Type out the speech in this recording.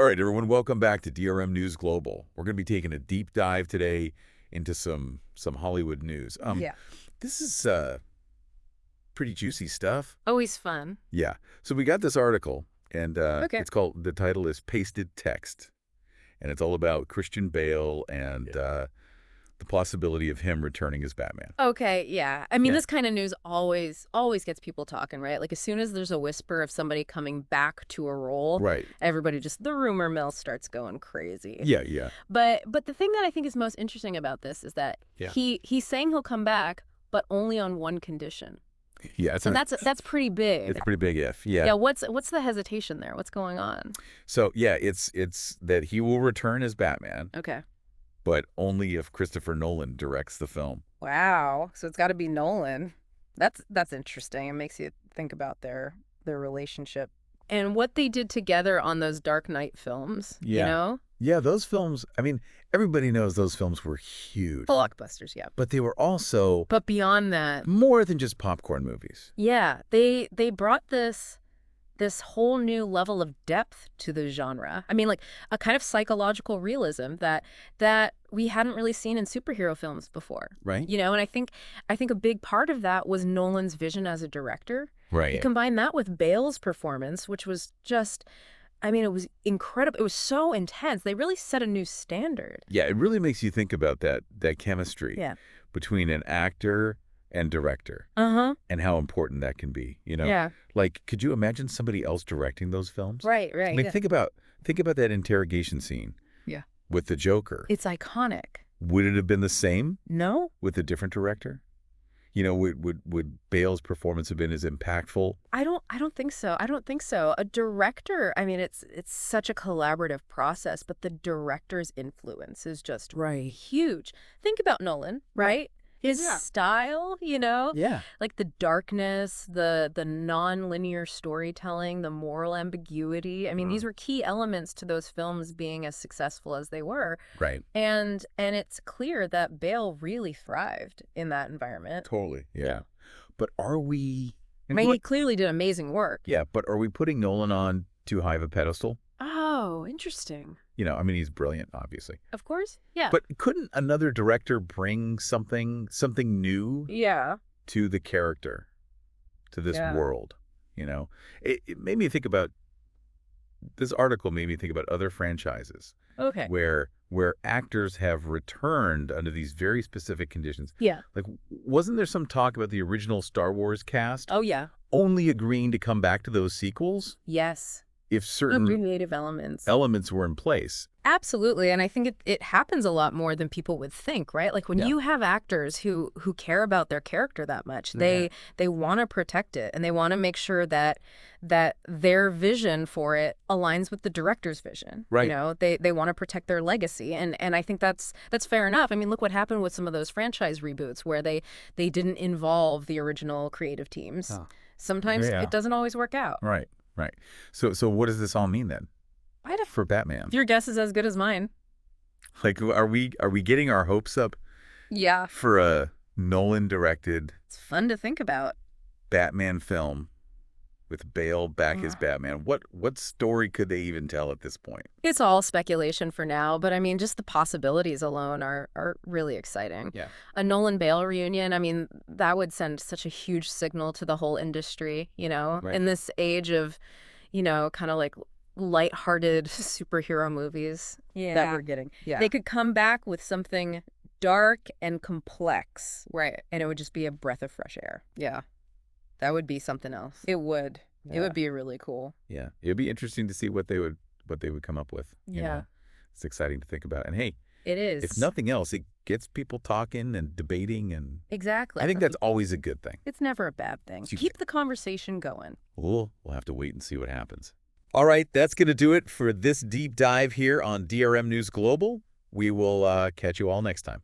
right, everyone, welcome back to DRM News Global. We're going to be taking a deep dive today into some Hollywood news. Yeah. This is pretty juicy stuff. Always fun. Yeah. So we got this article, and Okay. the title is Pasted Text, and it's all about Christian Bale and the possibility of him returning as Batman. Okay, yeah. I mean, Yeah. this kind of news always gets people talking, right? Like, as soon as there's a whisper of somebody coming back to a role, Right. everybody the rumor mill starts going crazy. Yeah, yeah. But the thing that I think is most interesting about this is that Yeah. he's saying he'll come back, but only on one condition. Yeah, And that's pretty big. it's a pretty big if. Yeah. Yeah, what's the hesitation there? What's going on? So, yeah, it's that he will return as Batman, Okay. but only if Christopher Nolan directs the film. Wow. So it's got to be Nolan. That's interesting. It makes you think about their relationship and what they did together on those Dark Knight films. Yeah. You know, Yeah, those films, I mean, everybody knows those films were huge. blockbusters. Yeah. But they were also But beyond that, more than just popcorn movies. yeah, they brought this whole new level of depth to the genre. I mean, like a kind of psychological realism that we hadn't really seen in superhero films before. Right? You know, and I think a big part of that was Nolan's vision as a director. You Right. combine that with Bale's performance, which was just, I mean, it was incredible. It was so intense. They really set a new standard. Yeah, it really makes you think about that chemistry Yeah. between an actor and director Uh-huh. and how important that can be, you know? Yeah. Like, could you imagine somebody else directing those films? Right, I right. mean, Yeah. think about that interrogation scene. Yeah. With the Joker. It's iconic. Would it have been the same No? with a different director? You know, would Bale's performance have been as impactful? I don't think so. I don't think so. A director, I mean, it's such a collaborative process, but the director's influence is just huge. Think about Nolan, right? His Yeah. style, you know? Yeah. Like the darkness, the non-linear storytelling, the moral ambiguity. I mean, these were key elements to those films being as successful as they were. Right. And it's clear that Bale really thrived in that environment. Totally. Yeah. But are we... I mean, he clearly did amazing work. Yeah, but are we putting Nolan on too high of a pedestal? Oh, interesting. You know, I mean, he's brilliant, obviously. Of course. Yeah. But couldn't another director bring something new Yeah. to the character, to this Yeah. world? You know, it made me think about, this article made me think about other franchises Okay. where actors have returned under these very specific conditions. Yeah. Like, wasn't there some talk about the original Star Wars cast Oh, yeah. only agreeing to come back to those sequels Yes. if certain Creative elements. elements were in place? Absolutely. And I think it happens a lot more than people would think, right? Like when Yeah. you have actors who care about their character that much, they want to protect it and they want to make sure that their vision for it aligns with the director's vision. Right. You know, they want to protect their legacy. And I think that's fair enough. I mean, look what happened with some of those franchise reboots where they didn't involve the original creative teams. Oh. Sometimes Yeah. it doesn't always work out. Right, right. So what does this all mean then for Batman? Your guess is as good as mine. Like, are we getting our hopes up Yeah. for a Nolan-directed It's fun to think about. Batman film with Bale back as Batman? What story could they even tell at this point? It's all speculation for now, but I mean, just the possibilities alone are really exciting. Yeah. A Nolan-Bale reunion, I mean, that would send such a huge signal to the whole industry, you know, Right. in this age of, you know, kind of like lighthearted superhero movies that we're getting. Yeah. They could come back with something dark and complex. Right. And it would just be a breath of fresh air. Yeah. That would be something else. It would. It Yeah. would be really cool. Yeah. It'd be interesting to see what they would come up with. You Yeah. know? It's exciting to think about. And hey, It is. if nothing else, it gets people talking and debating, and Exactly. I think that's always a good thing. It's never a bad thing. So you Keep the conversation going. We'll have to wait and see what happens. All right, that's going to do it for this deep dive here on DRM News Global. We will catch you all next time.